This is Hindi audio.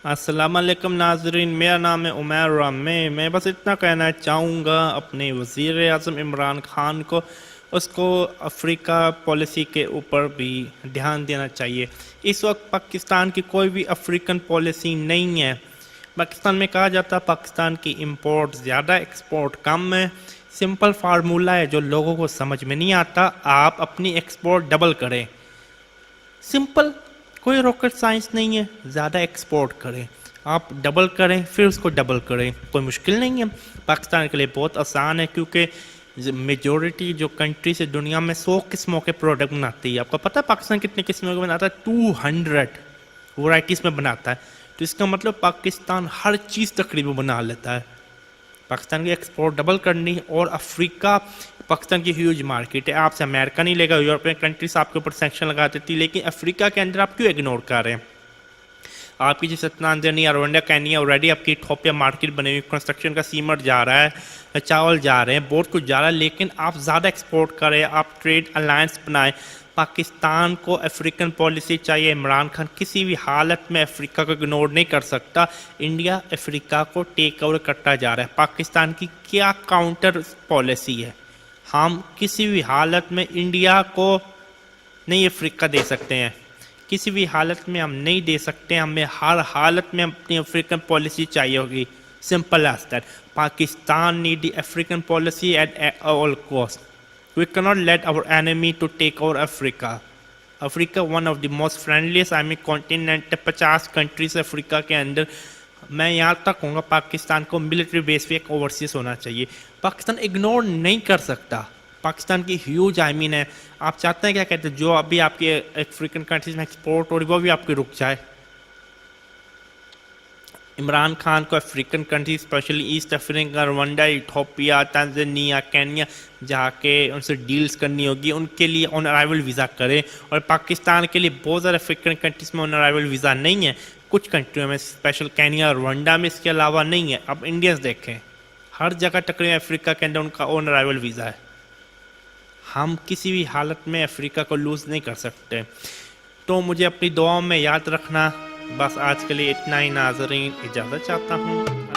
अस्सलाम वालेकुम नाजरीन, मेरा नाम है उमैर रामे। मैं बस इतना कहना चाहूँगा अपने वज़ीर आज़म इमरान खान को, उसको अफ्रीका पॉलिसी के ऊपर भी ध्यान देना चाहिए। इस वक्त पाकिस्तान की कोई भी अफ्रीकन पॉलिसी नहीं है। पाकिस्तान में कहा जाता है पाकिस्तान की इंपोर्ट ज़्यादा एक्सपोर्ट कम है। सिंपल फार्मूला है जो लोगों को समझ में नहीं आता। आप अपनी एक्सपोर्ट डबल करें, सिंपल, कोई रॉकेट साइंस नहीं है। ज़्यादा एक्सपोर्ट करें, आप डबल करें, फिर उसको डबल करें, कोई मुश्किल नहीं है। पाकिस्तान के लिए बहुत आसान है, क्योंकि मेजॉरिटी जो कंट्री से दुनिया में 100 किस्मों के प्रोडक्ट बनाती है। आपको पता है पाकिस्तान कितने किस्मों के बनाता है? 200 वैराइटीज़ में बनाता है। तो इसका मतलब पाकिस्तान हर चीज़ तकरीबन बना लेता है। पाकिस्तान की एक्सपोर्ट डबल करनी। और अफ्रीका पाकिस्तान की ह्यूज मार्केट है। आपसे अमेरिका नहीं लेगा, यूरोपियन कंट्रीज आपके ऊपर सैंक्शन लगा देती, लेकिन अफ्रीका के अंदर आप क्यों इग्नोर कर रहे हैं? आपकी जैसे तंजानिया, रवांडा, केन्या ऑलरेडी आपकी इथोपिया मार्केट बनी हुई, कंस्ट्रक्शन का सीमेंट जा रहा है, चावल जा रहे हैं, बहुत कुछ जा रहा है, लेकिन आप ज़्यादा एक्सपोर्ट करें, आप ट्रेड अलायंस बनाएं। पाकिस्तान को अफ्रीकन पॉलिसी चाहिए। इमरान खान किसी भी हालत में अफ्रीका को इग्नोर नहीं कर सकता। इंडिया अफ्रीका को टेक ओवर करता जा रहा है। पाकिस्तान की क्या काउंटर पॉलिसी है? हम किसी भी हालत में इंडिया को नहीं अफ्रीका दे सकते हैं, किसी भी हालत में हम नहीं दे सकते। हमें हर हालत में अपनी अफ्रीकन पॉलिसी चाहिए होगी। Simple as that. Pakistan need the African policy at all cost. We cannot let our enemy to take over Africa. Africa one of the most friendliest continent. 50 countries Africa के अंदर। मैं यहाँ तक कहूँगा पाकिस्तान को मिलिट्री बेस पे एक ओवरसीज होना चाहिए। पाकिस्तान इग्नोर नहीं कर सकता। पाकिस्तान की ह्यूज है। आप चाहते हैं क्या कहते हैं जो अभी आपके अफ्रीकन कंट्रीज में एक्सपोर्ट हो रही वो भी आपकी रुक जाए? इमरान खान को African country specially east Africa, Rwanda, Ethiopia, Tanzania, Kenya जाके उनसे डील्स करनी होगी। उनके लिए ऑन अराइवल वीज़ा करें। और पाकिस्तान के लिए बहुत सारे अफ्रीकन कंट्रीज़ में ऑन अराइवल वीज़ा नहीं है। कुछ कंट्रियों में स्पेशल केन्या, रवांडा में इसके अलावा नहीं है। अब इंडियंस देखें, हर जगह तकरीबन अफ्रीका के अंदर उनका ऑन अराइवल वीज़ा है। हम किसी भी हालत में अफ्रीका को लूज़ नहीं कर सकते। तो मुझे अपनी दुआओं में याद रखना। बस आज के लिए इतना ही नाज़रीन, इजाज़त चाहता हूँ।